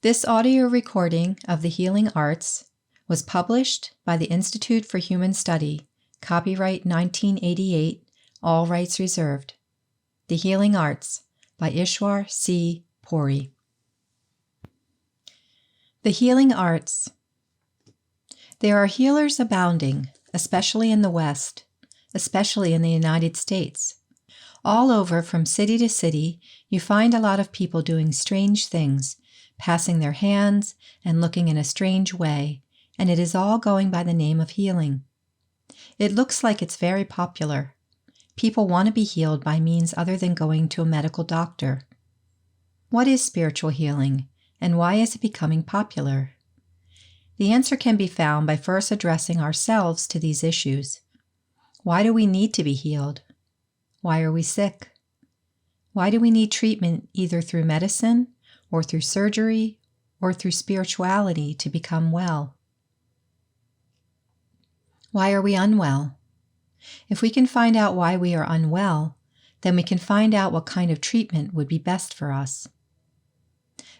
This audio recording of the Healing Arts was published by the Institute for Human Study, copyright 1988, all rights reserved. The Healing Arts by Ishwar Puri. The Healing Arts. There are healers abounding, especially in the West, especially in the United States. All over, from city to city, you find a lot of people doing strange things, passing their hands and looking in a strange way, and it is all going by the name of healing. It looks like it's very popular. People want to be healed by means other than going to a medical doctor. What is spiritual healing, and why is it becoming popular? The answer can be found by first addressing ourselves to these issues. Why do we need to be healed? Why are we sick? Why do we need treatment either through medicine, or through surgery, or through spirituality to become well? Why are we unwell? If we can find out why we are unwell, then we can find out what kind of treatment would be best for us.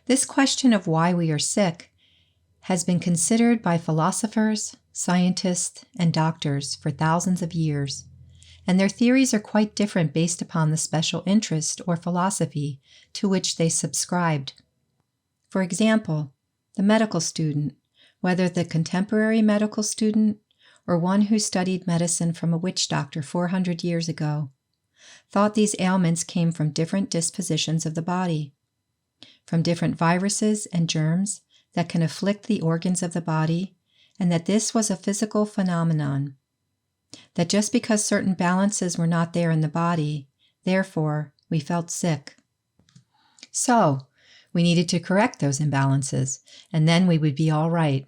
This question of why we are sick has been considered by philosophers, scientists, and doctors for thousands of years, and their theories are quite different based upon the special interest or philosophy to which they subscribed. For example, the medical student, whether the contemporary medical student or one who studied medicine from a witch doctor 400 years ago, thought these ailments came from different dispositions of the body, from different viruses and germs that can afflict the organs of the body, and that this was a physical phenomenon, that just because certain balances were not there in the body, therefore we felt sick. So, we needed to correct those imbalances, and then we would be all right.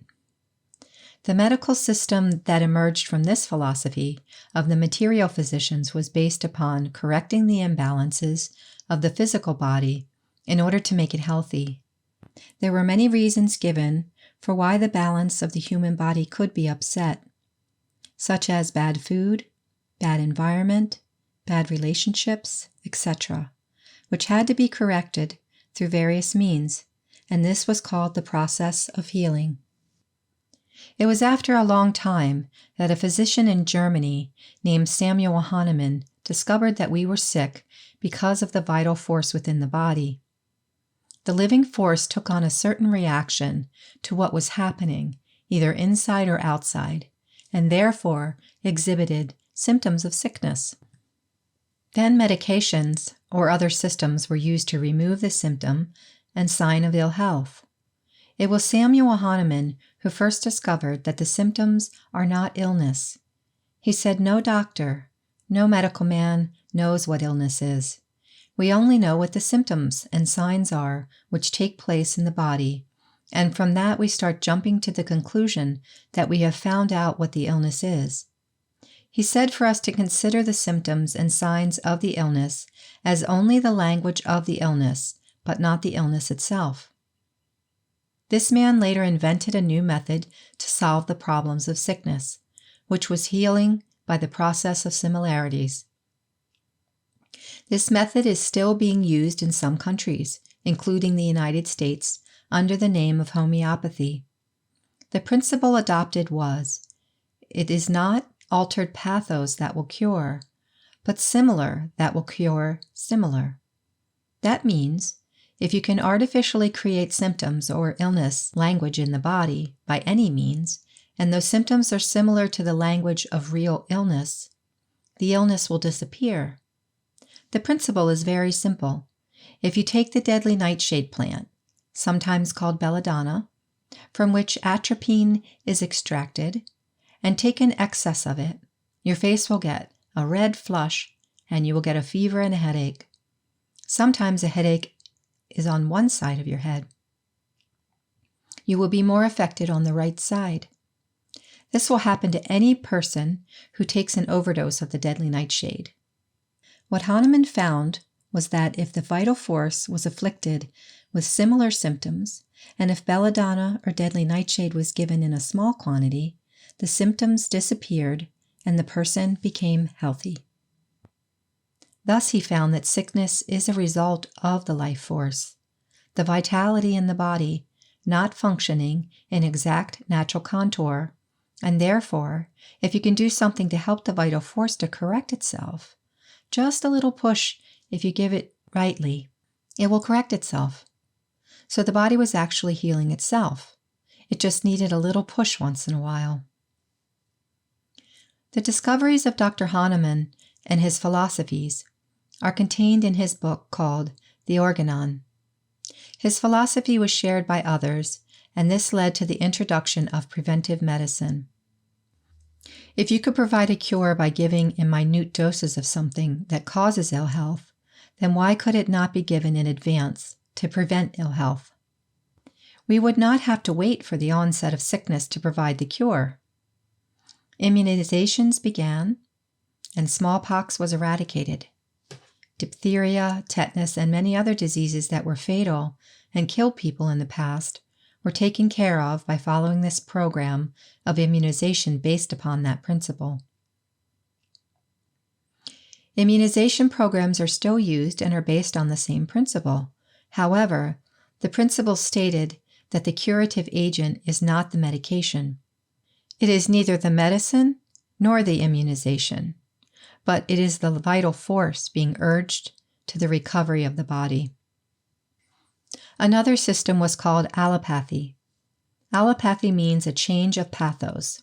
The medical system that emerged from this philosophy of the material physicians was based upon correcting the imbalances of the physical body in order to make it healthy. There were many reasons given for why the balance of the human body could be upset, such as bad food, bad environment, bad relationships, etc., which had to be corrected through various means, and this was called the process of healing. It was after a long time that a physician in Germany named Samuel Hahnemann discovered that we were sick because of the vital force within the body. The living force took on a certain reaction to what was happening, either inside or outside, and therefore exhibited symptoms of sickness. Then medications or other systems were used to remove the symptom and sign of ill health. It was Samuel Hahnemann who first discovered that the symptoms are not illness. He said no doctor, no medical man knows what illness is. We only know what the symptoms and signs are which take place in the body, and from that we start jumping to the conclusion that we have found out what the illness is. He said for us to consider the symptoms and signs of the illness as only the language of the illness, but not the illness itself. This man later invented a new method to solve the problems of sickness, which was healing by the process of similarities. This method is still being used in some countries, including the United States, under the name of homeopathy. The principle adopted was, it is not altered pathos that will cure, but similar that will cure similar. That means, if you can artificially create symptoms or illness language in the body by any means, and those symptoms are similar to the language of real illness, the illness will disappear. The principle is very simple. If you take the deadly nightshade plant, sometimes called belladonna, from which atropine is extracted, and take an excess of it, your face will get a red flush and you will get a fever and a headache. Sometimes a headache is on one side of your head. You will be more affected on the right side. This will happen to any person who takes an overdose of the deadly nightshade. What Hahnemann found was that if the vital force was afflicted with similar symptoms, and if belladonna or deadly nightshade was given in a small quantity, the symptoms disappeared and the person became healthy. Thus he found that sickness is a result of the life force, the vitality in the body, not functioning in exact natural contour, and therefore, if you can do something to help the vital force to correct itself, just a little push if you give it rightly, it will correct itself. So the body was actually healing itself. It just needed a little push once in a while. The discoveries of Dr. Hahnemann and his philosophies are contained in his book called The Organon. His philosophy was shared by others, and this led to the introduction of preventive medicine. If you could provide a cure by giving in minute doses of something that causes ill health, then why could it not be given in advance to prevent ill health? We would not have to wait for the onset of sickness to provide the cure. Immunizations began, and smallpox was eradicated. Diphtheria, tetanus, and many other diseases that were fatal and killed people in the past were taken care of by following this program of immunization based upon that principle. Immunization programs are still used and are based on the same principle. However, the principle stated that the curative agent is not the medication. It is neither the medicine nor the immunization, but it is the vital force being urged to the recovery of the body. Another system was called allopathy. Allopathy means a change of pathos,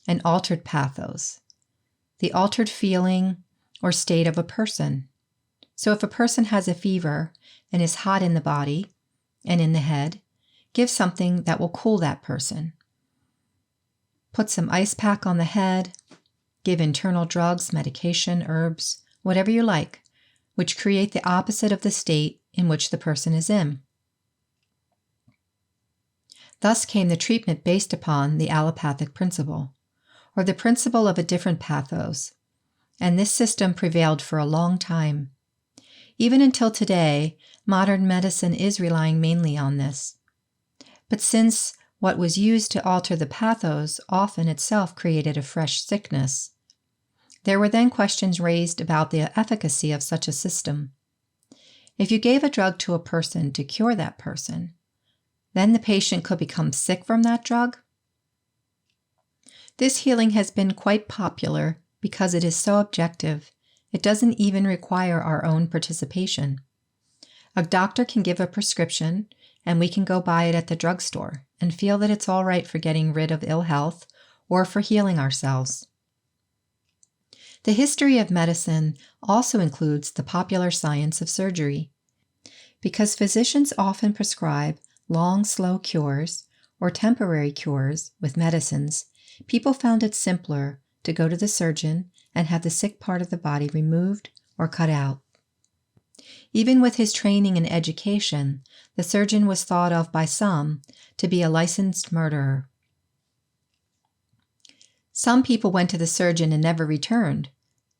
an altered pathos, the altered feeling or state of a person. So if a person has a fever and is hot in the body and in the head, give something that will cool that person. Put some ice pack on the head, give internal drugs, medication, herbs, whatever you like, which create the opposite of the state in which the person is in. Thus came the treatment based upon the allopathic principle, or the principle of a different pathos, and this system prevailed for a long time. Even until today, modern medicine is relying mainly on this. But since what was used to alter the pathos often itself created a fresh sickness, there were then questions raised about the efficacy of such a system. If you gave a drug to a person to cure that person, then the patient could become sick from that drug. This healing has been quite popular because it is so objective. It doesn't even require our own participation. A doctor can give a prescription, and we can go buy it at the drugstore and feel that it's all right for getting rid of ill health or for healing ourselves. The history of medicine also includes the popular science of surgery. Because physicians often prescribe long, slow cures or temporary cures with medicines, people found it simpler to go to the surgeon and have the sick part of the body removed or cut out. Even with his training and education, the surgeon was thought of by some to be a licensed murderer. Some people went to the surgeon and never returned,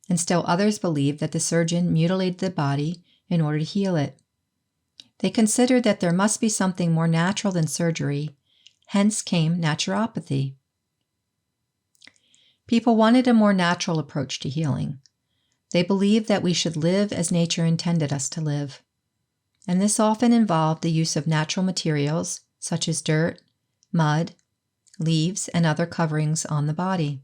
and still others believed that the surgeon mutilated the body in order to heal it. They considered that there must be something more natural than surgery, hence came naturopathy. People wanted a more natural approach to healing. They believed that we should live as nature intended us to live, and this often involved the use of natural materials such as dirt, mud, leaves, and other coverings on the body.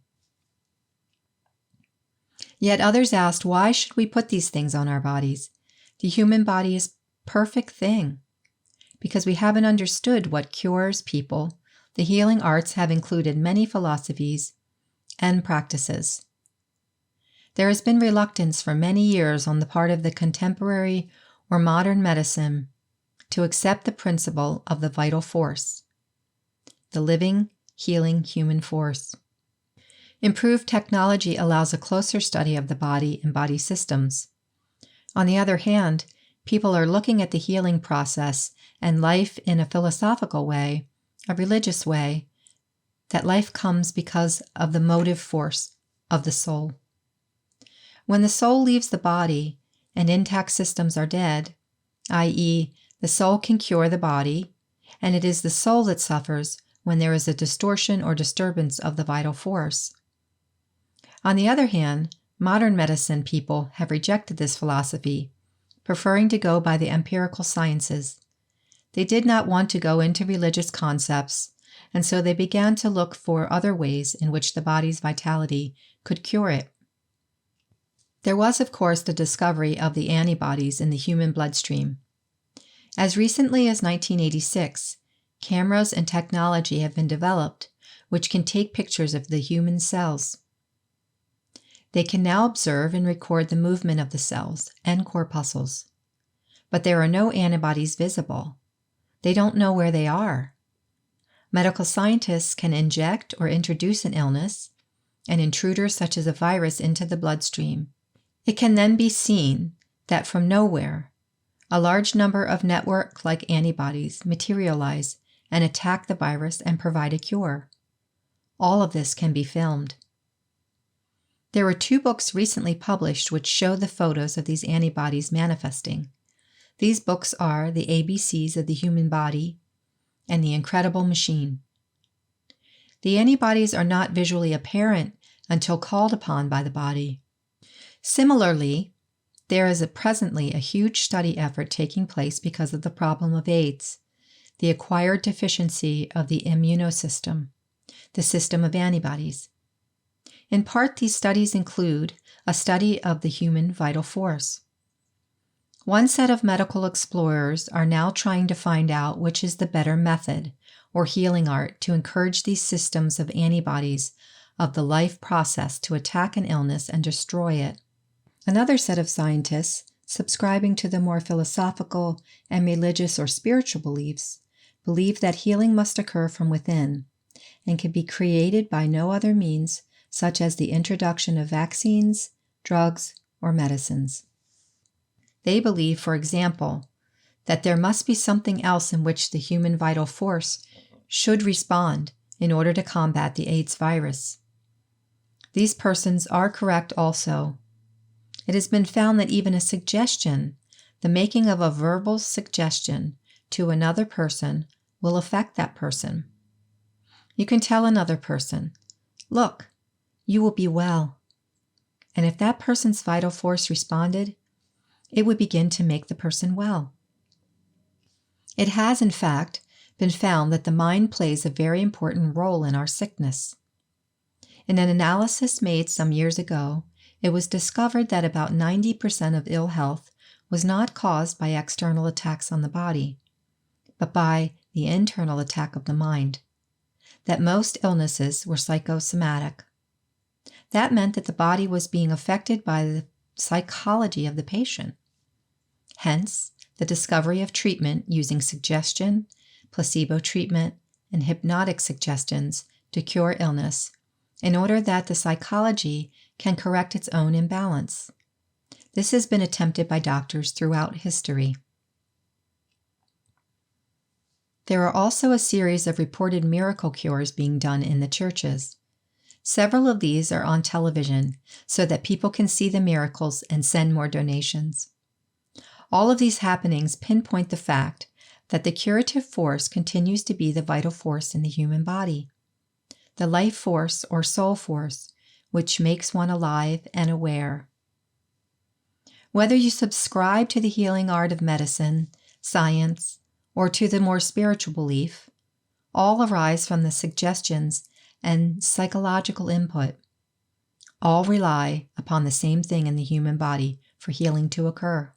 Yet others asked, why should we put these things on our bodies? The human body is a perfect thing. Because we haven't understood what cures people, the healing arts have included many philosophies and practices. There has been reluctance for many years on the part of the contemporary or modern medicine to accept the principle of the vital force, the living, healing human force. Improved technology allows a closer study of the body and body systems. On the other hand, people are looking at the healing process and life in a philosophical way, a religious way, that life comes because of the motive force of the soul. When the soul leaves the body and intact systems are dead, i.e., the soul can cure the body, and it is the soul that suffers when there is a distortion or disturbance of the vital force. On the other hand, modern medicine people have rejected this philosophy, preferring to go by the empirical sciences. They did not want to go into religious concepts, and so they began to look for other ways in which the body's vitality could cure it. There was, of course, the discovery of the antibodies in the human bloodstream. As recently as 1986, cameras and technology have been developed which can take pictures of the human cells. They can now observe and record the movement of the cells and corpuscles. But there are no antibodies visible. They don't know where they are. Medical scientists can inject or introduce an illness, an intruder such as a virus, into the bloodstream. It can then be seen that from nowhere, a large number of network-like antibodies materialize and attack the virus and provide a cure. All of this can be filmed. There were 2 books recently published which show the photos of these antibodies manifesting. These books are The ABCs of the Human Body and The Incredible Machine. The antibodies are not visually apparent until called upon by the body. Similarly, there is presently a huge study effort taking place because of the problem of AIDS, the acquired deficiency of the immunosystem, the system of antibodies. In part, these studies include a study of the human vital force. One set of medical explorers are now trying to find out which is the better method or healing art to encourage these systems of antibodies of the life process to attack an illness and destroy it. Another set of scientists, subscribing to the more philosophical and religious or spiritual beliefs, believe that healing must occur from within and can be created by no other means, such as the introduction of vaccines, drugs, or medicines. They believe, for example, that there must be something else in which the human vital force should respond in order to combat the AIDS virus. These persons are correct also. It has been found that even a suggestion, the making of a verbal suggestion to another person, will affect that person. You can tell another person, "Look, you will be well." And if that person's vital force responded, it would begin to make the person well. It has, in fact, been found that the mind plays a very important role in our sickness. In an analysis made some years ago, it was discovered that about 90% of ill health was not caused by external attacks on the body, but by the internal attack of the mind, that most illnesses were psychosomatic. That meant that the body was being affected by the psychology of the patient. Hence, the discovery of treatment using suggestion, placebo treatment, and hypnotic suggestions to cure illness, in order that the psychology can correct its own imbalance. This has been attempted by doctors throughout history. There are also a series of reported miracle cures being done in the churches. Several of these are on television so that people can see the miracles and send more donations. All of these happenings pinpoint the fact that the curative force continues to be the vital force in the human body, the life force or soul force, which makes one alive and aware. Whether you subscribe to the healing art of medicine, science, or to the more spiritual belief, all arise from the suggestions and psychological input. All rely upon the same thing in the human body for healing to occur.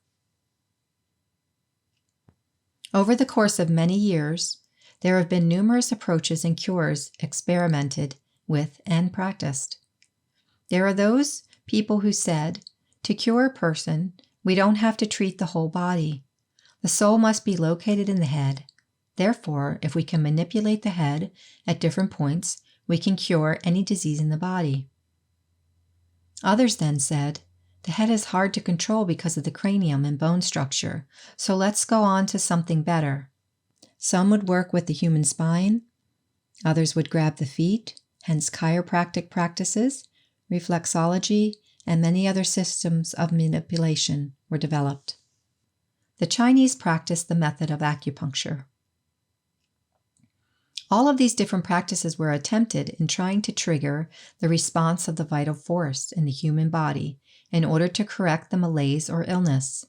Over the course of many years, there have been numerous approaches and cures experimented with and practiced. There are those people who said, to cure a person, we don't have to treat the whole body. The soul must be located in the head. Therefore, if we can manipulate the head at different points, we can cure any disease in the body. Others then said, the head is hard to control because of the cranium and bone structure, so let's go on to something better. Some would work with the human spine, others would grab the feet, hence chiropractic practices, reflexology, and many other systems of manipulation were developed. The Chinese practiced the method of acupuncture. All of these different practices were attempted in trying to trigger the response of the vital force in the human body in order to correct the malaise or illness.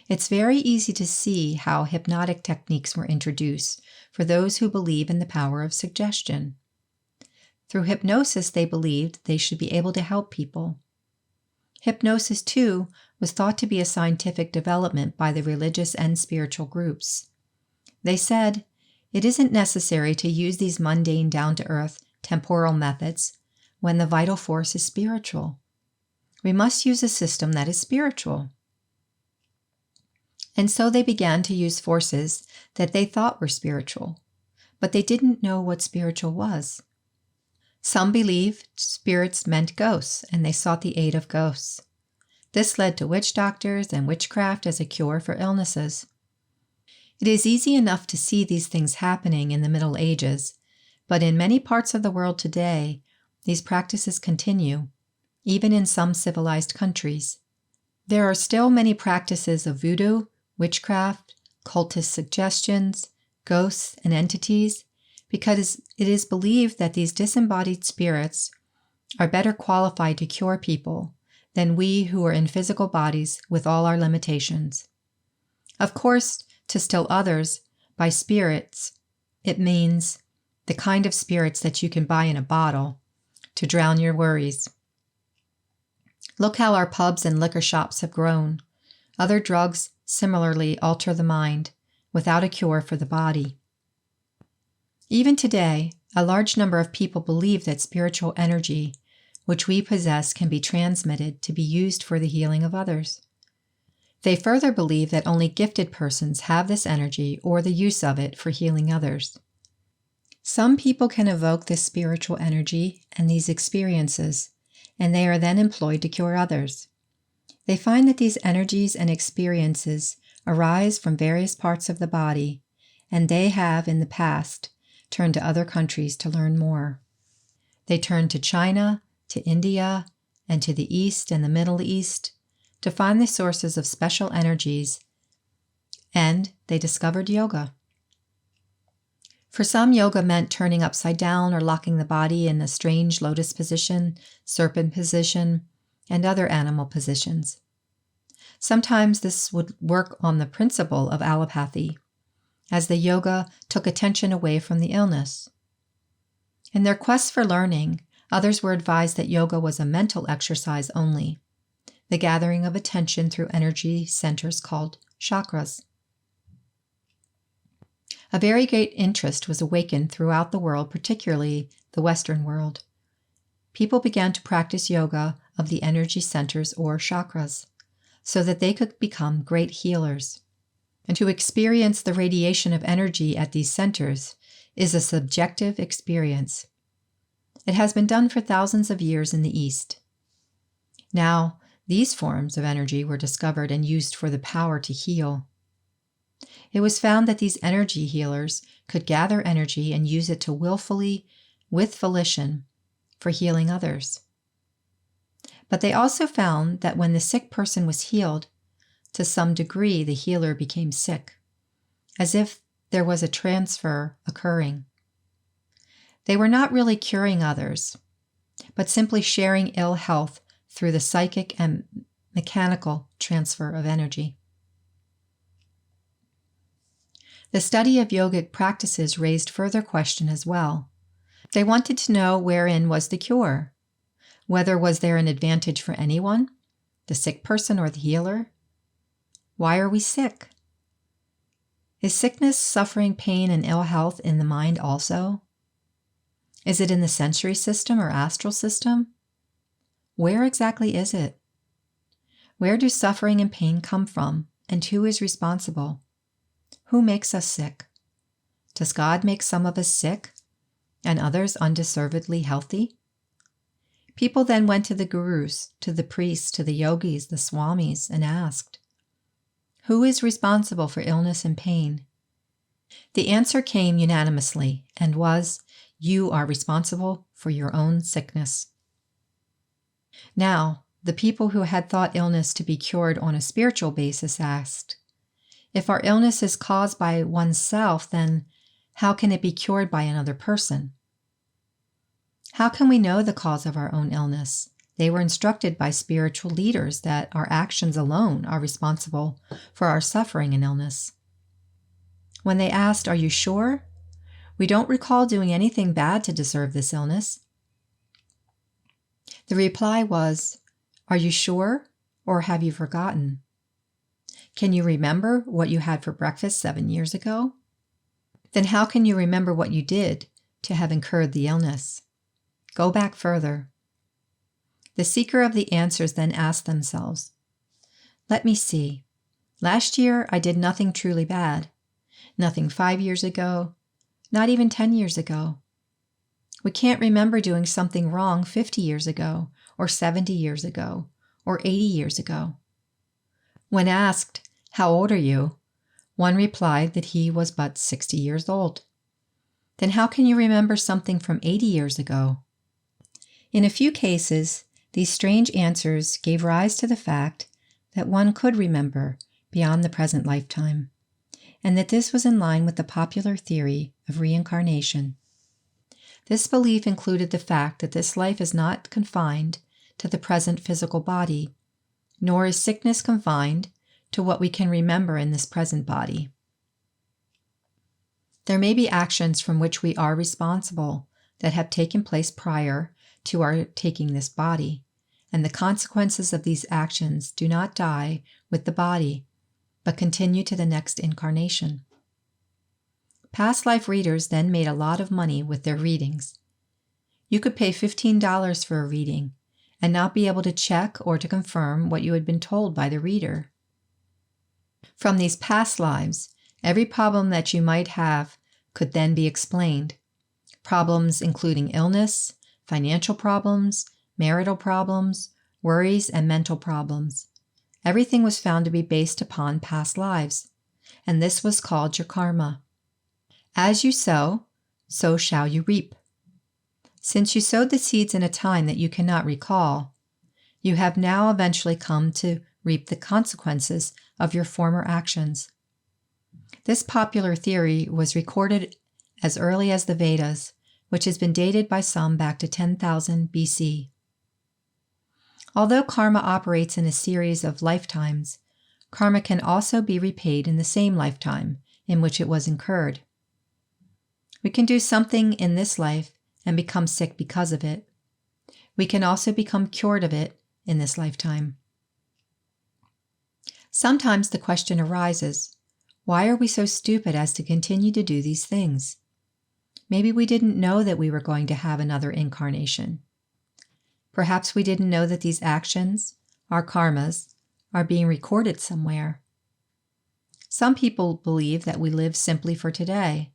It's very easy to see how hypnotic techniques were introduced for those who believe in the power of suggestion. Through hypnosis, they believed they should be able to help people. Hypnosis, too, was thought to be a scientific development by the religious and spiritual groups. They said, it isn't necessary to use these mundane, down-to-earth, temporal methods when the vital force is spiritual. We must use a system that is spiritual. And so they began to use forces that they thought were spiritual, but they didn't know what spiritual was. Some believed spirits meant ghosts, and they sought the aid of ghosts. This led to witch doctors and witchcraft as a cure for illnesses. It is easy enough to see these things happening in the Middle Ages, but in many parts of the world today, these practices continue, even in some civilized countries. There are still many practices of voodoo, witchcraft, cultist suggestions, ghosts, and entities, because it is believed that these disembodied spirits are better qualified to cure people than we who are in physical bodies with all our limitations. Of course, to still others, by spirits, it means the kind of spirits that you can buy in a bottle to drown your worries. Look how our pubs and liquor shops have grown. Other drugs similarly alter the mind without a cure for the body. Even today, a large number of people believe that spiritual energy, which we possess, can be transmitted to be used for the healing of others. They further believe that only gifted persons have this energy or the use of it for healing others. Some people can evoke this spiritual energy and these experiences, and they are then employed to cure others. They find that these energies and experiences arise from various parts of the body, and they have, in the past, turned to other countries to learn more. They turned to China, to India, and to the East and the Middle East to find the sources of special energies, and they discovered yoga. For some, yoga meant turning upside down or locking the body in a strange lotus position, serpent position, and other animal positions. Sometimes this would work on the principle of allopathy, as the yoga took attention away from the illness. In their quest for learning, others were advised that yoga was a mental exercise only, the gathering of attention through energy centers called chakras. A very great interest was awakened throughout the world, particularly the Western world. People began to practice yoga of the energy centers or chakras, so that they could become great healers. And to experience the radiation of energy at these centers is a subjective experience. It has been done for thousands of years in the East. Now, these forms of energy were discovered and used for the power to heal. It was found that these energy healers could gather energy and use it to willfully, with volition, for healing others. But they also found that when the sick person was healed, to some degree the healer became sick, as if there was a transfer occurring. They were not really curing others, but simply sharing ill health through the psychic and mechanical transfer of energy. The study of yogic practices raised further question as well. They wanted to know wherein was the cure. Whether was there an advantage for anyone, the sick person or the healer? Why are we sick? Is sickness, suffering, pain, and ill health in the mind also? Is it in the sensory system or astral system? Where exactly is it? Where do suffering and pain come from, and who is responsible? Who makes us sick? Does God make some of us sick and others undeservedly healthy? People then went to the gurus, to the priests, to the yogis, the swamis, and asked, who is responsible for illness and pain? The answer came unanimously and was, you are responsible for your own sickness. Now, the people who had thought illness to be cured on a spiritual basis asked, if our illness is caused by oneself, then how can it be cured by another person? How can we know the cause of our own illness? They were instructed by spiritual leaders that our actions alone are responsible for our suffering and illness. When they asked, "Are you sure? We don't recall doing anything bad to deserve this illness," the reply was, "Are you sure, or have you forgotten? Can you remember what you had for breakfast 7 years ago? Then how can you remember what you did to have incurred the illness? Go back further." The seeker of the answers then asked themselves, "Let me see. Last year I did nothing truly bad. Nothing 5 years ago, not even 10 years ago. We can't remember doing something wrong 50 years ago, or 70 years ago, or 80 years ago." When asked, "How old are you?" one replied that he was but 60 years old. Then how can you remember something from 80 years ago? In a few cases, these strange answers gave rise to the fact that one could remember beyond the present lifetime, and that this was in line with the popular theory of reincarnation. This belief included the fact that this life is not confined to the present physical body, nor is sickness confined to what we can remember in this present body. There may be actions from which we are responsible that have taken place prior to our taking this body, and the consequences of these actions do not die with the body, but continue to the next incarnation. Past life readers then made a lot of money with their readings. You could pay $15 for a reading and not be able to check or to confirm what you had been told by the reader. From these past lives, every problem that you might have could then be explained. Problems including illness, financial problems, marital problems, worries, and mental problems. Everything was found to be based upon past lives, and this was called your karma. As you sow, so shall you reap. Since you sowed the seeds in a time that you cannot recall, you have now eventually come to reap the consequences of your former actions. This popular theory was recorded as early as the Vedas, which has been dated by some back to 10,000 BC. Although karma operates in a series of lifetimes, karma can also be repaid in the same lifetime in which it was incurred. We can do something in this life and become sick because of it. We can also become cured of it in this lifetime. Sometimes the question arises, why are we so stupid as to continue to do these things? Maybe we didn't know that we were going to have another incarnation. Perhaps we didn't know that these actions, our karmas, are being recorded somewhere. Some people believe that we live simply for today.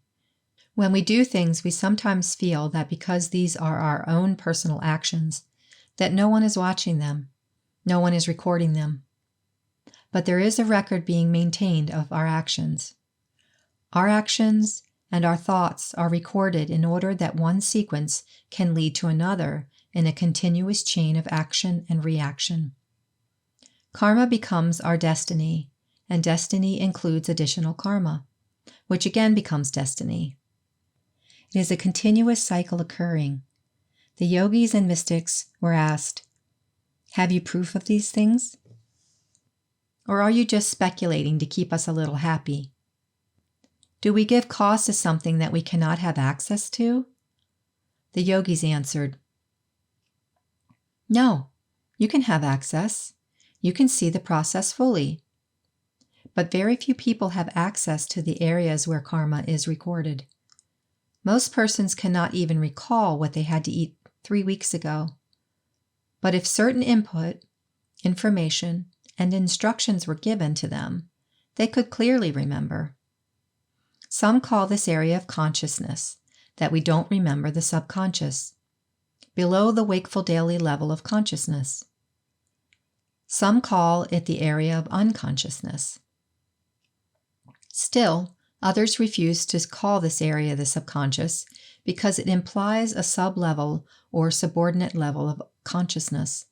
When we do things, we sometimes feel that because these are our own personal actions, that no one is watching them, no one is recording them. But there is a record being maintained of our actions. Our actions and our thoughts are recorded in order that one sequence can lead to another in a continuous chain of action and reaction. Karma becomes our destiny, and destiny includes additional karma, which again becomes destiny. It is a continuous cycle occurring. The yogis and mystics were asked, "Have you proof of these things? Or are you just speculating to keep us a little happy? Do we give cause to something that we cannot have access to?" The yogis answered, "No, you can have access. You can see the process fully. But very few people have access to the areas where karma is recorded. Most persons cannot even recall what they had to eat 3 weeks ago. But if certain input, information, and instructions were given to them, they could clearly remember. Some call this area of consciousness that we don't remember the subconscious, below the wakeful daily level of consciousness. Some call it the area of unconsciousness. Still, others refuse to call this area the subconscious because it implies a sub-level or subordinate level of consciousness.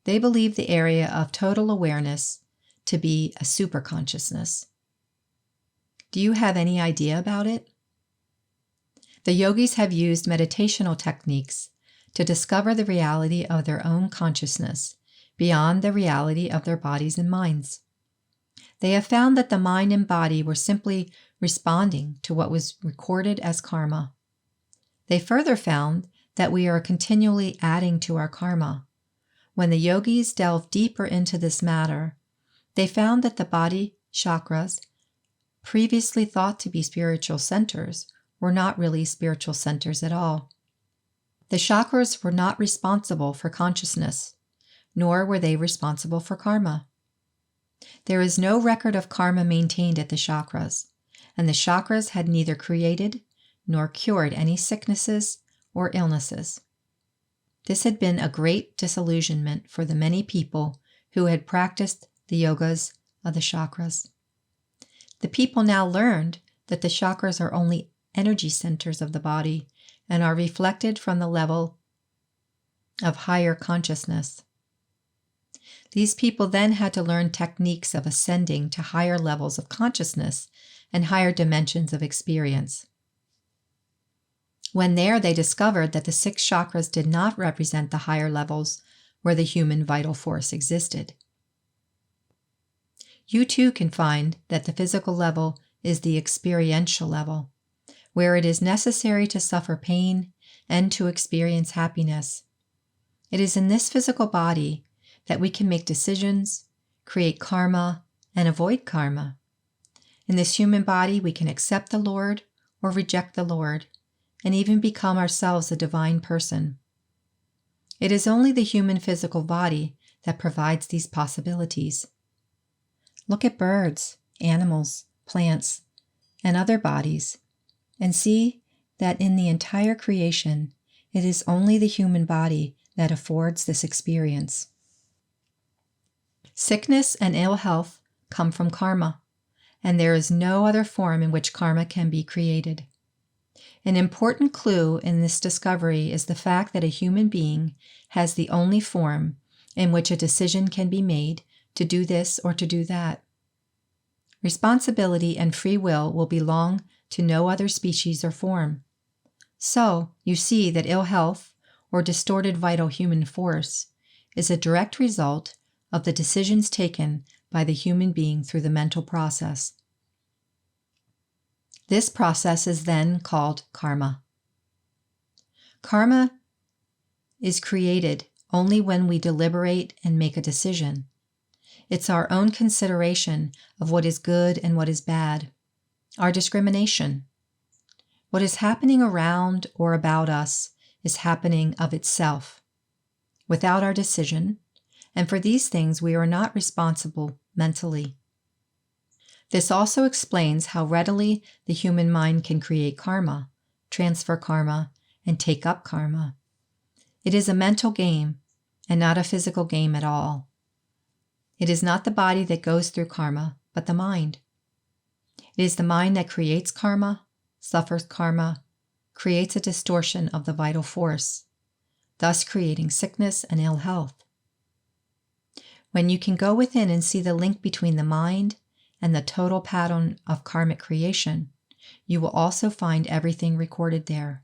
They believe the area of total awareness to be a superconsciousness. Do you have any idea about it? The yogis have used meditational techniques to discover the reality of their own consciousness beyond the reality of their bodies and minds. They have found that the mind and body were simply responding to what was recorded as karma. They further found that we are continually adding to our karma. When the yogis delved deeper into this matter, they found that the body chakras, previously thought to be spiritual centers, were not really spiritual centers at all. The chakras were not responsible for consciousness, nor were they responsible for karma. There is no record of karma maintained at the chakras, and the chakras had neither created nor cured any sicknesses or illnesses. This had been a great disillusionment for the many people who had practiced the yogas of the chakras. The people now learned that the chakras are only energy centers of the body and are reflected from the level of higher consciousness. These people then had to learn techniques of ascending to higher levels of consciousness and higher dimensions of experience. When there, they discovered that the 6 chakras did not represent the higher levels where the human vital force existed. You too can find that the physical level is the experiential level, where it is necessary to suffer pain and to experience happiness. It is in this physical body that we can make decisions, create karma, and avoid karma. In this human body, we can accept the Lord or reject the Lord, and even become ourselves a divine person. It is only the human physical body that provides these possibilities. Look at birds, animals, plants, and other bodies, and see that in the entire creation, it is only the human body that affords this experience. Sickness and ill health come from karma, and there is no other form in which karma can be created. An important clue in this discovery is the fact that a human being has the only form in which a decision can be made to do this or to do that. Responsibility and free will belong to no other species or form. So, you see that ill health, or distorted vital human force, is a direct result of the decisions taken by the human being through the mental process. This process is then called karma. Karma is created only when we deliberate and make a decision. It's our own consideration of what is good and what is bad, our discrimination. What is happening around or about us is happening of itself, without our decision, and for these things we are not responsible mentally. This also explains how readily the human mind can create karma, transfer karma, and take up karma. It is a mental game and not a physical game at all. It is not the body that goes through karma, but the mind. It is the mind that creates karma, suffers karma, creates a distortion of the vital force, thus creating sickness and ill health. When you can go within and see the link between the mind and the total pattern of karmic creation, you will also find everything recorded there.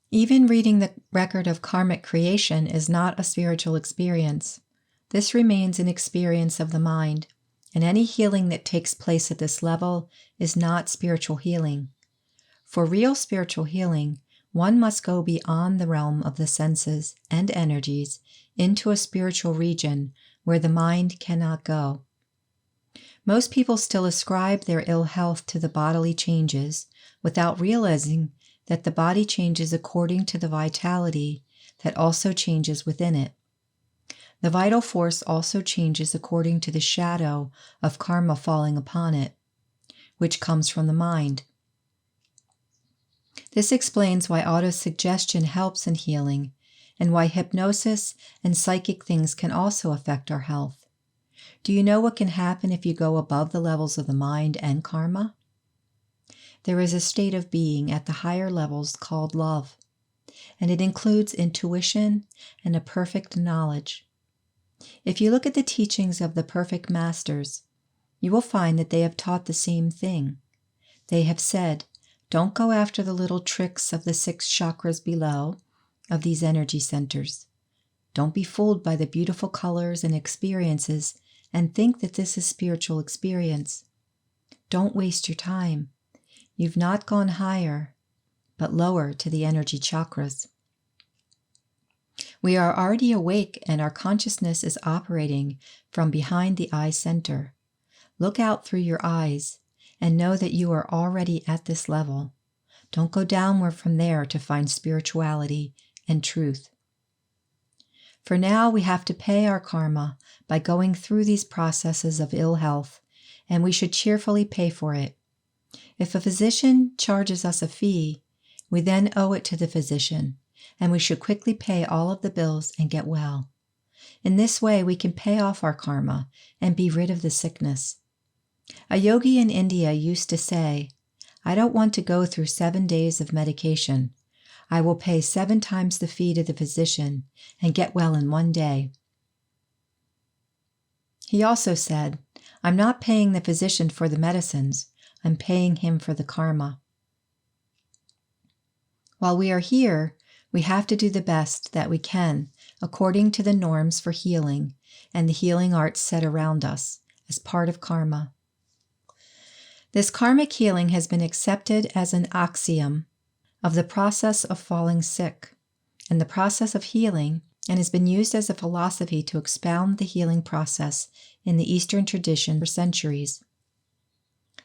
Even reading the record of karmic creation is not a spiritual experience. This remains an experience of the mind, and any healing that takes place at this level is not spiritual healing. For real spiritual healing, one must go beyond the realm of the senses and energies into a spiritual region where the mind cannot go. Most people still ascribe their ill health to the bodily changes without realizing that the body changes according to the vitality that also changes within it. The vital force also changes according to the shadow of karma falling upon it, which comes from the mind. This explains why autosuggestion helps in healing, and why hypnosis and psychic things can also affect our health. Do you know what can happen if you go above the levels of the mind and karma? There is a state of being at the higher levels called love, and it includes intuition and a perfect knowledge. If you look at the teachings of the perfect masters, you will find that they have taught the same thing. They have said, don't go after the little tricks of the 6 chakras below, of these energy centers. Don't be fooled by the beautiful colors and experiences and think that this is spiritual experience. Don't waste your time. You've not gone higher, but lower to the energy chakras. We are already awake and our consciousness is operating from behind the eye center. Look out through your eyes and know that you are already at this level. Don't go downward from there to find spirituality and truth. For now, we have to pay our karma by going through these processes of ill health, and we should cheerfully pay for it. If a physician charges us a fee, we then owe it to the physician, and we should quickly pay all of the bills and get well. In this way, we can pay off our karma and be rid of the sickness. A yogi in India used to say, "I don't want to go through 7 days of medication. I will pay 7 times the fee to the physician and get well in 1 day." He also said, "I'm not paying the physician for the medicines, I'm paying him for the karma." While we are here, we have to do the best that we can according to the norms for healing and the healing arts set around us as part of karma. This karmic healing has been accepted as an axiom of the process of falling sick and the process of healing, and has been used as a philosophy to expound the healing process in the Eastern tradition for centuries.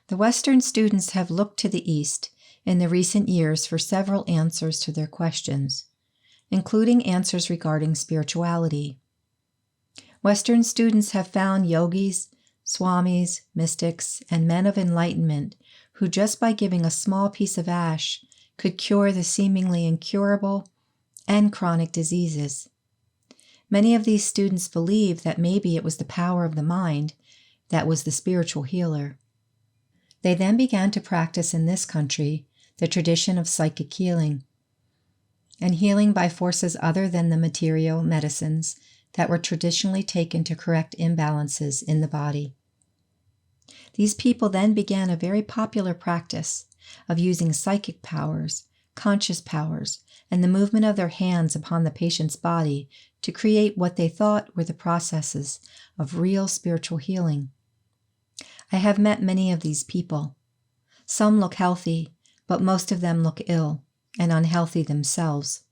The Western students have looked to the East in the recent years for several answers to their questions, including answers regarding spirituality. Western students have found yogis, swamis, mystics, and men of enlightenment who just by giving a small piece of ash could cure the seemingly incurable and chronic diseases. Many of these students believed that maybe it was the power of the mind that was the spiritual healer. They then began to practice in this country the tradition of psychic healing, and healing by forces other than the material medicines that were traditionally taken to correct imbalances in the body. These people then began a very popular practice of using psychic powers, conscious powers, and the movement of their hands upon the patient's body to create what they thought were the processes of real spiritual healing. I have met many of these people. Some look healthy, but most of them look ill and unhealthy themselves.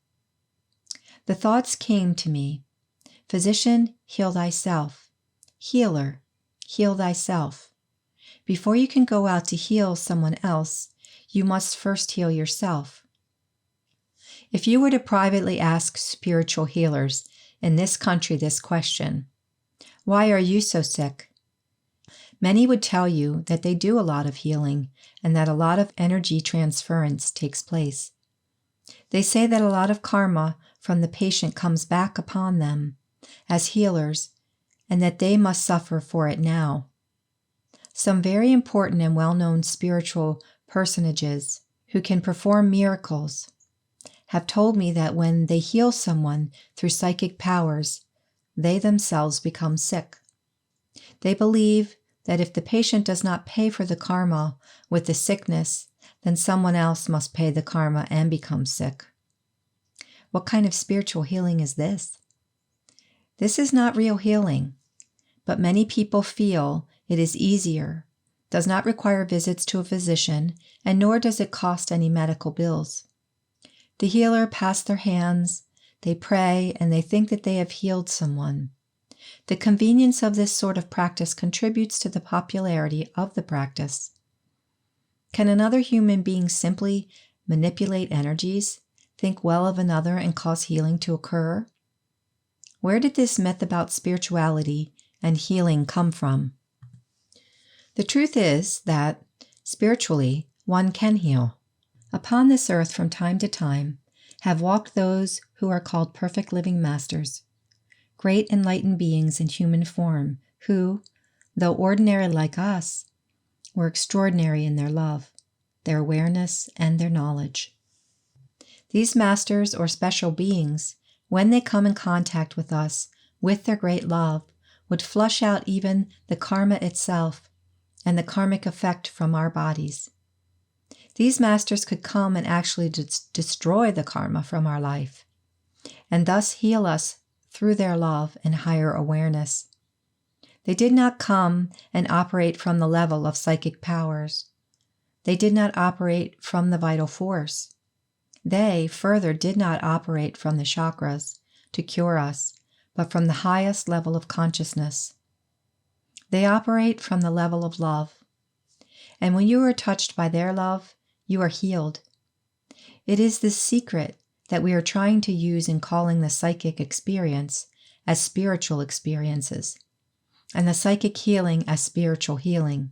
The thoughts came to me, "Physician, heal thyself. Healer, heal thyself." Before you can go out to heal someone else, you must first heal yourself. If you were to privately ask spiritual healers in this country this question, "Why are you so sick?" many would tell you that they do a lot of healing and that a lot of energy transference takes place. They say that a lot of karma from the patient comes back upon them as healers and that they must suffer for it now. Some very important and well-known spiritual personages who can perform miracles have told me that when they heal someone through psychic powers, they themselves become sick. They believe that if the patient does not pay for the karma with the sickness, then someone else must pay the karma and become sick. What kind of spiritual healing is this? This is not real healing, but many people feel it is easier, does not require visits to a physician, and nor does it cost any medical bills. The healer passes their hands, they pray, and they think that they have healed someone. The convenience of this sort of practice contributes to the popularity of the practice. Can another human being simply manipulate energies, think well of another, and cause healing to occur? Where did this myth about spirituality and healing come from? The truth is that, spiritually, one can heal. Upon this earth from time to time have walked those who are called perfect living masters, great enlightened beings in human form who, though ordinary like us, were extraordinary in their love, their awareness, and their knowledge. These masters or special beings, when they come in contact with us with their great love, would flush out even the karma itself and the karmic effect from our bodies. These masters could come and actually destroy the karma from our life. and thus heal us through their love and higher awareness. They did not come and operate from the level of psychic powers. They did not operate from the vital force. They, further, did not operate from the chakras to cure us, but from the highest level of consciousness. They operate from the level of love. And when you are touched by their love, you are healed. It is this secret that we are trying to use in calling the psychic experience as spiritual experiences, and the psychic healing as spiritual healing.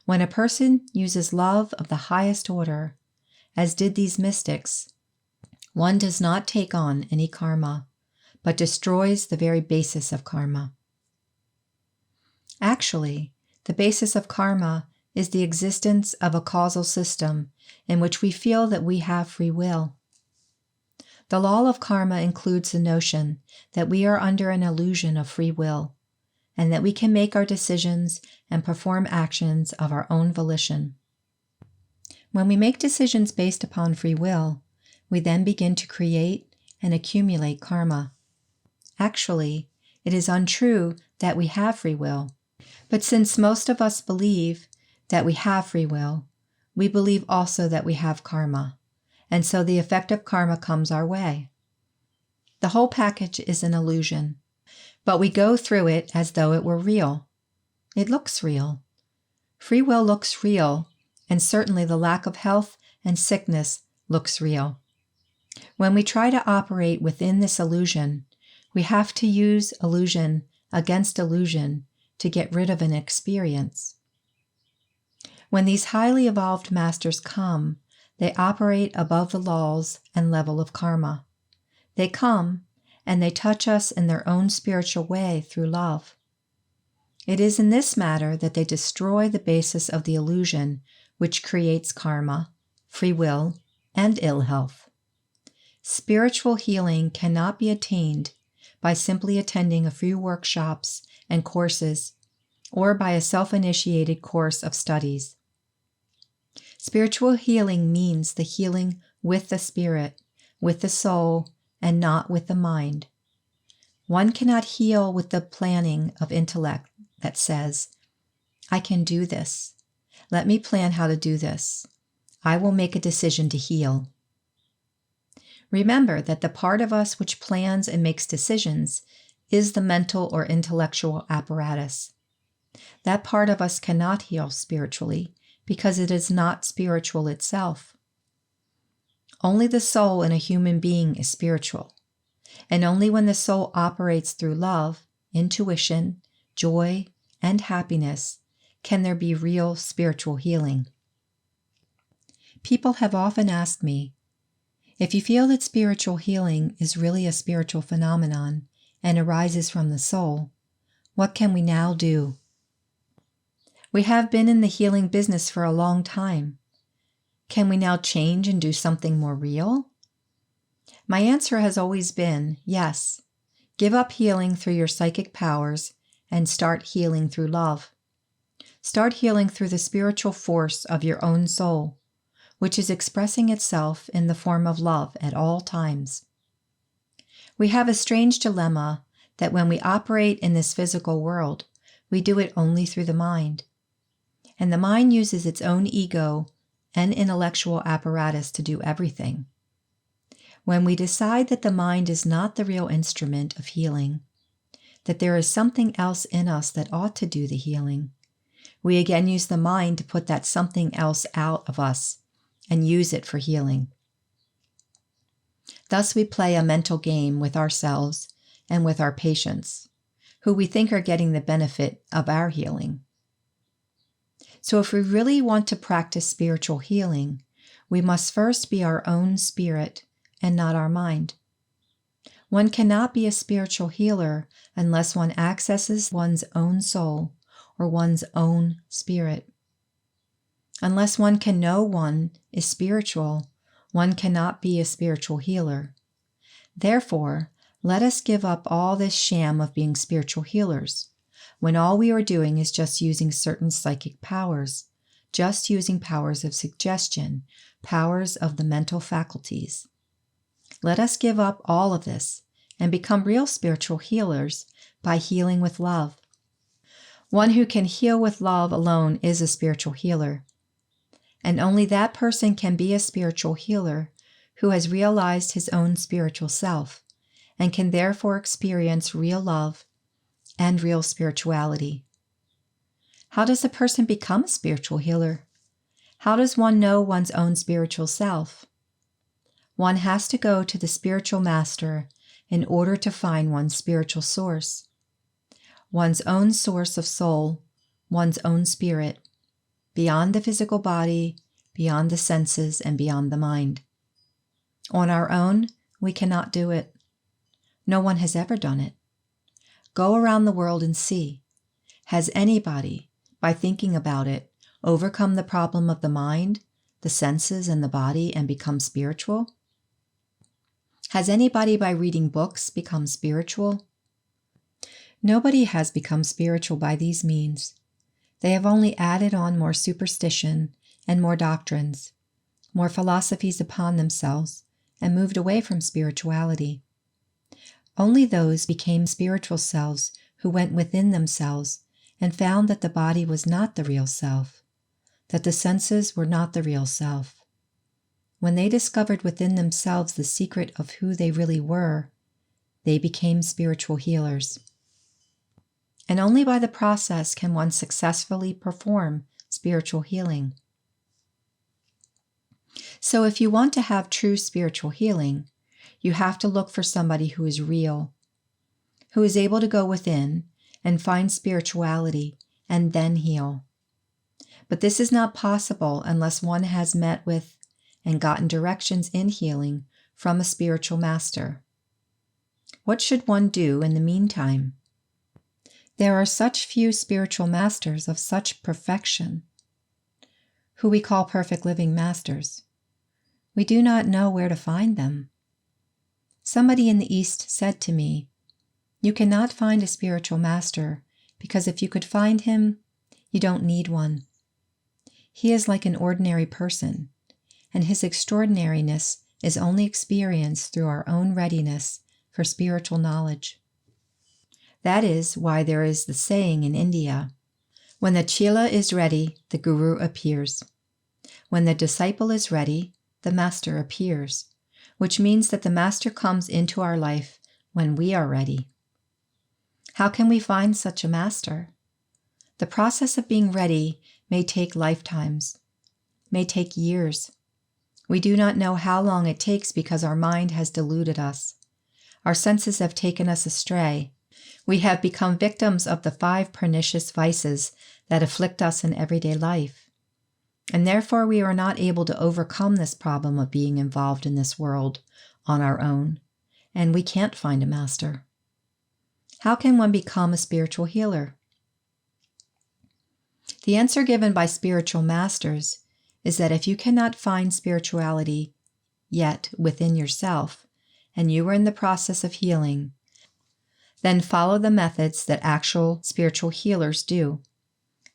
When a person uses love of the highest order, as did these mystics, one does not take on any karma, but destroys the very basis of karma. Actually, the basis of karma is the existence of a causal system in which we feel that we have free will. The law of karma includes the notion that we are under an illusion of free will, and that we can make our decisions and perform actions of our own volition. When we make decisions based upon free will, we then begin to create and accumulate karma. Actually, it is untrue that we have free will, but since most of us believe that we have free will, we believe also that we have karma, and so the effect of karma comes our way. The whole package is an illusion, but we go through it as though it were real. It looks real. Free will looks real, and certainly the lack of health and sickness looks real. When we try to operate within this illusion, we have to use illusion against illusion to get rid of an experience. When these highly evolved masters come, they operate above the laws and level of karma. They come and they touch us in their own spiritual way through love. It is in this matter that they destroy the basis of the illusion which creates karma, free will, and ill health. Spiritual healing cannot be attained by simply attending a few workshops and courses, or by a self-initiated course of studies. Spiritual healing means the healing with the spirit, with the soul, and not with the mind. One cannot heal with the planning of intellect that says, I can do this. Let me plan how to do this. I will make a decision to heal. Remember that the part of us which plans and makes decisions is the mental or intellectual apparatus. That part of us cannot heal spiritually because it is not spiritual itself. Only the soul in a human being is spiritual, and only when the soul operates through love, intuition, joy, and happiness can there be real spiritual healing. People have often asked me, if you feel that spiritual healing is really a spiritual phenomenon and arises from the soul, what can we now do? We have been in the healing business for a long time. Can we now change and do something more real? My answer has always been yes. Give up healing through your psychic powers and start healing through love. Start healing through the spiritual force of your own soul, which is expressing itself in the form of love at all times. We have a strange dilemma that when we operate in this physical world, we do it only through the mind. And the mind uses its own ego and intellectual apparatus to do everything. When we decide that the mind is not the real instrument of healing, that there is something else in us that ought to do the healing, we again use the mind to put that something else out of us and use it for healing. Thus we play a mental game with ourselves and with our patients, who we think are getting the benefit of our healing. So if we really want to practice spiritual healing, we must first be our own spirit and not our mind. One cannot be a spiritual healer unless one accesses one's own soul or one's own spirit. Unless one can know one is spiritual, one cannot be a spiritual healer. Therefore, let us give up all this sham of being spiritual healers, when all we are doing is just using certain psychic powers, just using powers of suggestion, powers of the mental faculties. Let us give up all of this and become real spiritual healers by healing with love. One who can heal with love alone is a spiritual healer. And only that person can be a spiritual healer who has realized his own spiritual self and can therefore experience real love and real spirituality. How does a person become a spiritual healer? How does one know one's own spiritual self? One has to go to the spiritual master in order to find one's spiritual source, one's own source of soul, one's own spirit, beyond the physical body, beyond the senses, and beyond the mind. On our own, we cannot do it. No one has ever done it. Go around the world and see. Has anybody, by thinking about it, overcome the problem of the mind, the senses, and the body and become spiritual? Has anybody by reading books become spiritual? Nobody has become spiritual by these means. They have only added on more superstition and more doctrines, more philosophies upon themselves, and moved away from spirituality. Only those became spiritual selves who went within themselves and found that the body was not the real self, that the senses were not the real self. When they discovered within themselves the secret of who they really were, they became spiritual healers. And only by the process can one successfully perform spiritual healing. So if you want to have true spiritual healing, you have to look for somebody who is real, who is able to go within and find spirituality and then heal. But this is not possible unless one has met with and gotten directions in healing from a spiritual master. What should one do in the meantime? There are such few spiritual masters of such perfection, who we call perfect living masters. We do not know where to find them. Somebody in the East said to me, "You cannot find a spiritual master because if you could find him, you don't need one. He is like an ordinary person, and his extraordinariness is only experienced through our own readiness for spiritual knowledge." That is why there is the saying in India, "When the chela is ready, the guru appears. When the disciple is ready, the master appears," which means that the master comes into our life when we are ready. How can we find such a master? The process of being ready may take lifetimes, may take years. We do not know how long it takes because our mind has deluded us. Our senses have taken us astray. We have become victims of the 5 pernicious vices that afflict us in everyday life. And therefore we are not able to overcome this problem of being involved in this world on our own, and we can't find a master. How can one become a spiritual healer? The answer given by spiritual masters is that if you cannot find spirituality yet within yourself, and you are in the process of healing, then follow the methods that actual spiritual healers do.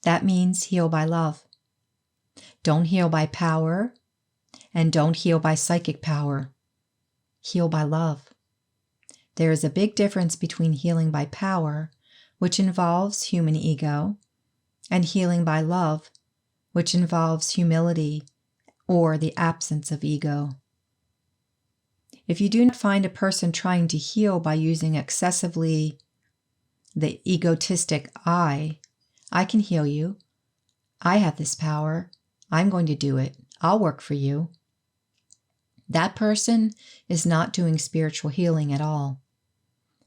That means heal by love. Don't heal by power, and don't heal by psychic power. Heal by love. There is a big difference between healing by power, which involves human ego, and healing by love, which involves humility or the absence of ego. If you do not find a person trying to heal by using excessively the egotistic I can heal you, I have this power, I'm going to do it, I'll work for you. That person is not doing spiritual healing at all.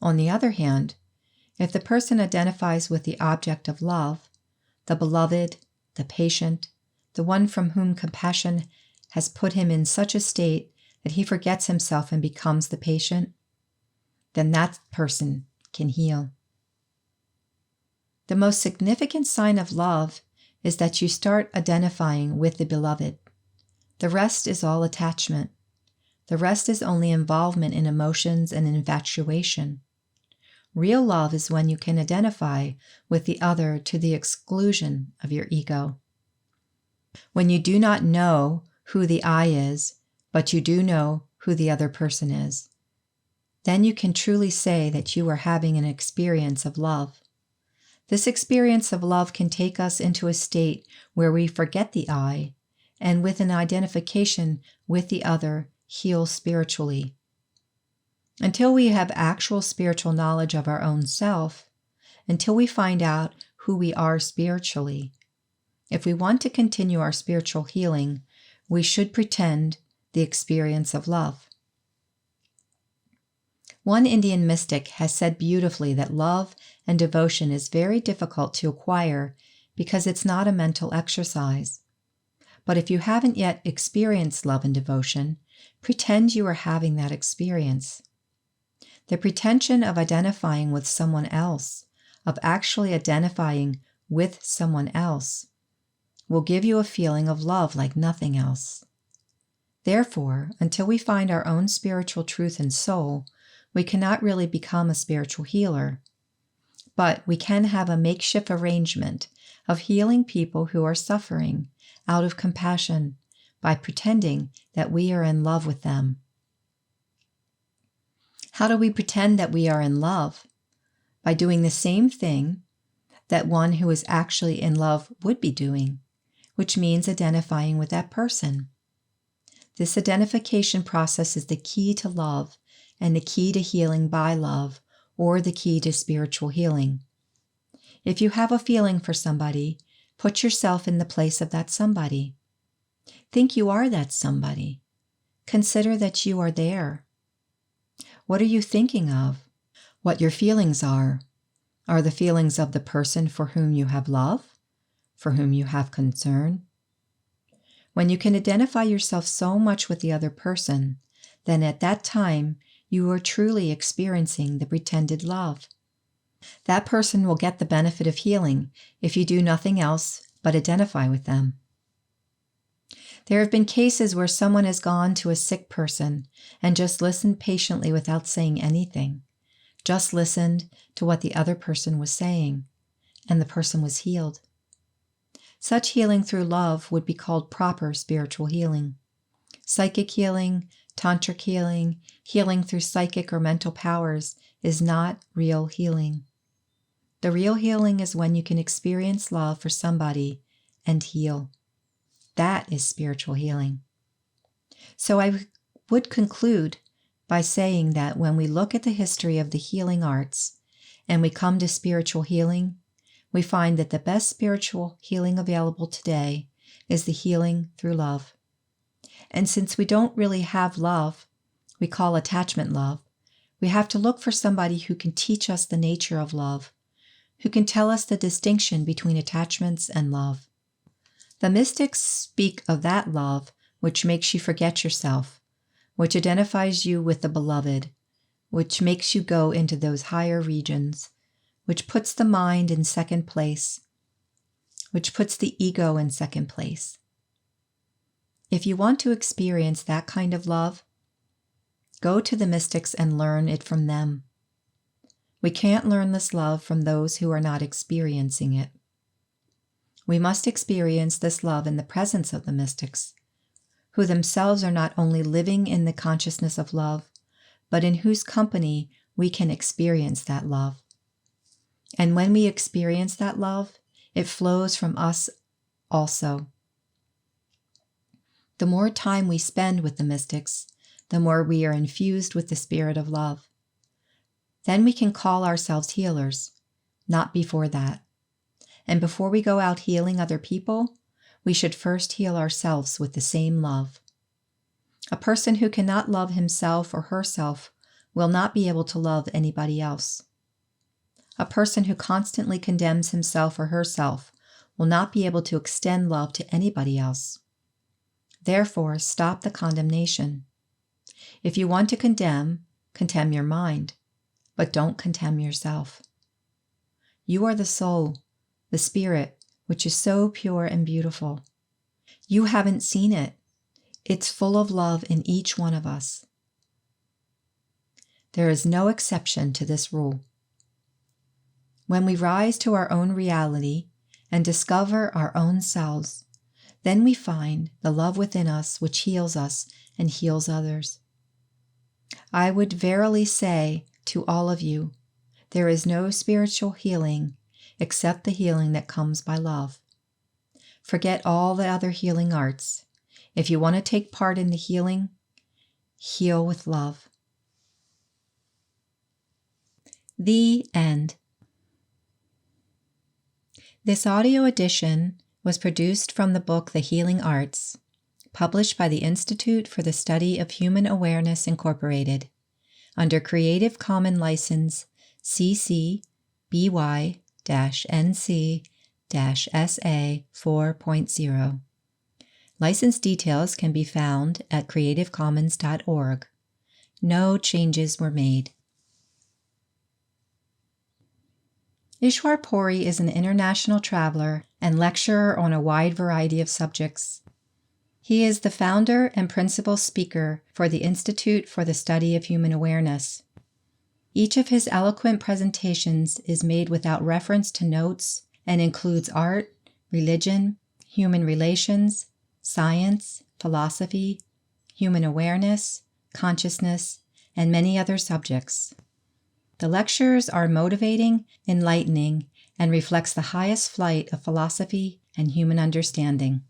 On the other hand, if the person identifies with the object of love, the beloved, the patient, the one from whom compassion has put him in such a state that he forgets himself and becomes the patient, then that person can heal. The most significant sign of love is that you start identifying with the beloved. The rest is all attachment. The rest is only involvement in emotions and infatuation. Real love is when you can identify with the other to the exclusion of your ego. When you do not know who the I is, but you do know who the other person is. Then you can truly say that you are having an experience of love. This experience of love can take us into a state where we forget the I, and with an identification with the other, heal spiritually. Until we have actual spiritual knowledge of our own self, until we find out who we are spiritually, if we want to continue our spiritual healing, we should pretend the experience of love. One Indian mystic has said beautifully that love and devotion is very difficult to acquire because it's not a mental exercise. But if you haven't yet experienced love and devotion, pretend you are having that experience. The pretension of identifying with someone else, of actually identifying with someone else, will give you a feeling of love like nothing else. Therefore, until we find our own spiritual truth and soul, we cannot really become a spiritual healer. But we can have a makeshift arrangement of healing people who are suffering out of compassion by pretending that we are in love with them. How do we pretend that we are in love? By doing the same thing that one who is actually in love would be doing, which means identifying with that person. This identification process is the key to love and the key to healing by love, or the key to spiritual healing. If you have a feeling for somebody, put yourself in the place of that somebody. Think you are that somebody. Consider that you are there. What are you thinking of? What your feelings are the feelings of the person for whom you have love, for whom you have concern. When you can identify yourself so much with the other person, then at that time you are truly experiencing the pretended love. That person will get the benefit of healing if you do nothing else but identify with them. There have been cases where someone has gone to a sick person and just listened patiently without saying anything, just listened to what the other person was saying, and the person was healed. Such healing through love would be called proper spiritual healing. Psychic healing, tantric healing, healing through psychic or mental powers is not real healing. The real healing is when you can experience love for somebody and heal. That is spiritual healing. So I would conclude by saying that when we look at the history of the healing arts and we come to spiritual healing, we find that the best spiritual healing available today is the healing through love. And since we don't really have love, we call attachment love, we have to look for somebody who can teach us the nature of love, who can tell us the distinction between attachments and love. The mystics speak of that love which makes you forget yourself, which identifies you with the beloved, which makes you go into those higher regions, which puts the mind in second place, which puts the ego in second place. If you want to experience that kind of love, go to the mystics and learn it from them. We can't learn this love from those who are not experiencing it. We must experience this love in the presence of the mystics, who themselves are not only living in the consciousness of love, but in whose company we can experience that love. And when we experience that love, it flows from us also. The more time we spend with the mystics, the more we are infused with the spirit of love. Then we can call ourselves healers, not before that. And before we go out healing other people, we should first heal ourselves with the same love. A person who cannot love himself or herself will not be able to love anybody else. A person who constantly condemns himself or herself will not be able to extend love to anybody else. Therefore, stop the condemnation. If you want to condemn your mind, but don't condemn yourself. You are the soul, the spirit, which is so pure and beautiful. You haven't seen it. It's full of love in each one of us. There is no exception to this rule. When we rise to our own reality and discover our own selves, then we find the love within us which heals us and heals others. I would verily say to all of you, there is no spiritual healing except the healing that comes by love. Forget all the other healing arts. If you want to take part in the healing, heal with love. The end. This audio edition was produced from the book The Healing Arts, published by the Institute for the Study of Human Awareness, Incorporated, under Creative Commons License CC BY-NC-SA 4.0. License details can be found at creativecommons.org. No changes were made. Ishwar Puri is an international traveler and lecturer on a wide variety of subjects. He is the founder and principal speaker for the Institute for the Study of Human Awareness. Each of his eloquent presentations is made without reference to notes and includes art, religion, human relations, science, philosophy, human awareness, consciousness, and many other subjects. The lectures are motivating, enlightening, and reflects the highest flight of philosophy and human understanding.